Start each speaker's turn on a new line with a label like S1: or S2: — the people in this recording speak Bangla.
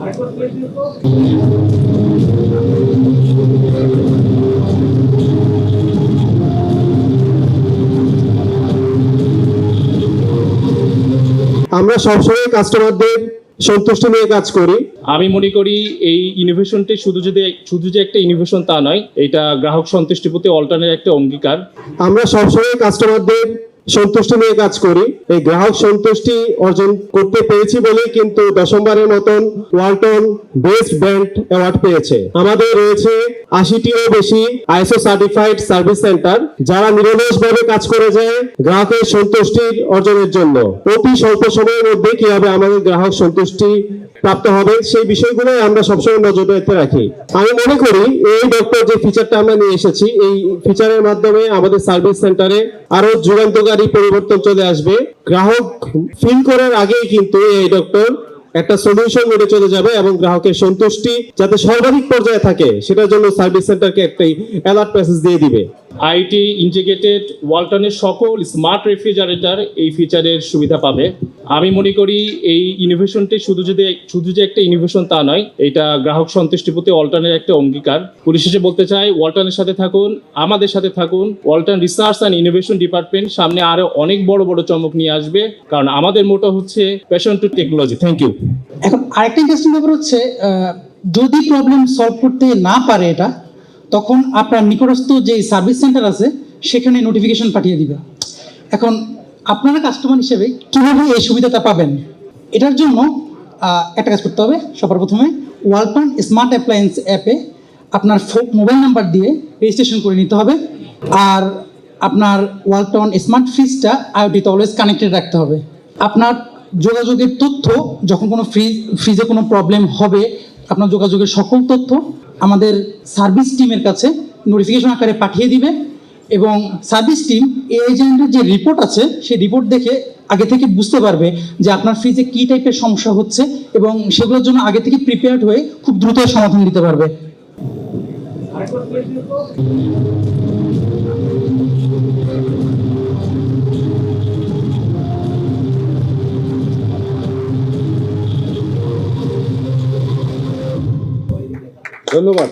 S1: আমরা সবসময় কাস্টমারদের সন্তুষ্টি নিয়ে কাজ করি।
S2: আমি মনে করি এই ইনোভেশনটি শুধু যে একটা ইনোভেশন তা নয়, এটা গ্রাহক সন্তুষ্টির প্রতি অল্টারনেট একটা অঙ্গীকার।
S1: আমরা সবসময় কাস্টমারদের সন্তুষ্টি নিয়ে কাজ করি। এই গ্রাহক সন্তুষ্টি অর্জন করতে পেরেছি বলেই কিন্তু দশমবারের মতন ওয়ালটন বেস্ট ব্র্যান্ড অ্যাওয়ার্ড পেয়েছে। আমাদের রয়েছে 80টিরও বেশি আইএসও সার্টিফাইড সার্ভিস সেন্টার, যারা নিরলসভাবে কাজ করে যায় গ্রাহকের সন্তুষ্টির অর্জনের জন্য। অতি স্বল্প সময়ের মধ্যে কিভাবে আমাদের গ্রাহক সন্তুষ্টি প্রাপ্ত হবে সেই বিষয়গুলো আমরা সবসময় নজর রাখি। আমি মনে করি এই ডক্টর যে ফিচারটা আমরা নিয়ে এসেছি, এই ফিচারের মাধ্যমে আমাদের সার্ভিস সেন্টারে আরো যুগান্তকারী পরিবর্তন চলে আসবে। গ্রাহক ফিল করার আগেই কিন্তু এই ডক্টর একটা সলিউশন মোডে চলে যাবে এবং গ্রাহকের সন্তুষ্টি যাতে সর্বাধিক পর্যায়ে থাকে সেটার জন্য সার্ভিস সেন্টারকে একটা অ্যালার্ট মেসেজ দিয়ে দিবে।
S2: আইটি ইন্টিগ্রেটেড ওয়ালটনের সকল স্মার্ট রেফ্রিজারেটর এই ফিচারের সুবিধা পাবে। আমি মনে করি এই ইনোভেশনটি শুধু যে একটা ইনোভেশন তা নয়, এটা গ্রাহক সন্তুষ্টির প্রতি ওয়ালটনের একটা অঙ্গীকার। পরিশেষে বলতে চাই, ওয়ালটনের সাথে থাকুন, আমাদের সাথে থাকুন। Walton research and innovation department সামনে আরো অনেক বড় বড় চমক নিয়ে আসবে, কারণ আমাদের মোটো হচ্ছে passion to technology. Thank you.
S3: এখন আরেকটা ইন্টারেস্টিং ব্যাপার হচ্ছে, যদি প্রবলেম সলভ করতে না পারে এটা, তখন আপনার নিকটস্থ যে সার্ভিস সেন্টার আছে সেখানে নোটিফিকেশন পাঠিয়ে দিবে। এখন আপনারা কাস্টমার হিসেবে কীভাবে এই সুবিধাটা পাবেন, এটার জন্য একটা কাজ করতে হবে। সবার প্রথমে ওয়ালটন স্মার্ট অ্যাপ্লায়েন্স অ্যাপে আপনার মোবাইল নাম্বার দিয়ে রেজিস্ট্রেশন করে নিতে হবে। আর আপনার ওয়ালটন স্মার্ট ফ্রিজটা আইওটিতে অলওয়েজ কানেক্টেড রাখতে হবে। আপনার যোগাযোগের তথ্য, যখন কোনো ফ্রিজে কোনো প্রবলেম হবে, আপনার যোগাযোগের সকল তথ্য আমাদের সার্ভিস টিমের কাছে নোটিফিকেশন আকারে পাঠিয়ে দিবে এবং সার্ভিস টিম এই এজেন্টের যে রিপোর্ট আছে সেই রিপোর্ট দেখে আগে থেকে বুঝতে পারবে যে আপনার ফ্রিজে কী টাইপের সমস্যা হচ্ছে এবং সেগুলোর জন্য আগে থেকে প্রিপেয়ার্ড হয়ে খুব দ্রুত সমাধান দিতে পারবে।
S1: ধন্যবাদ।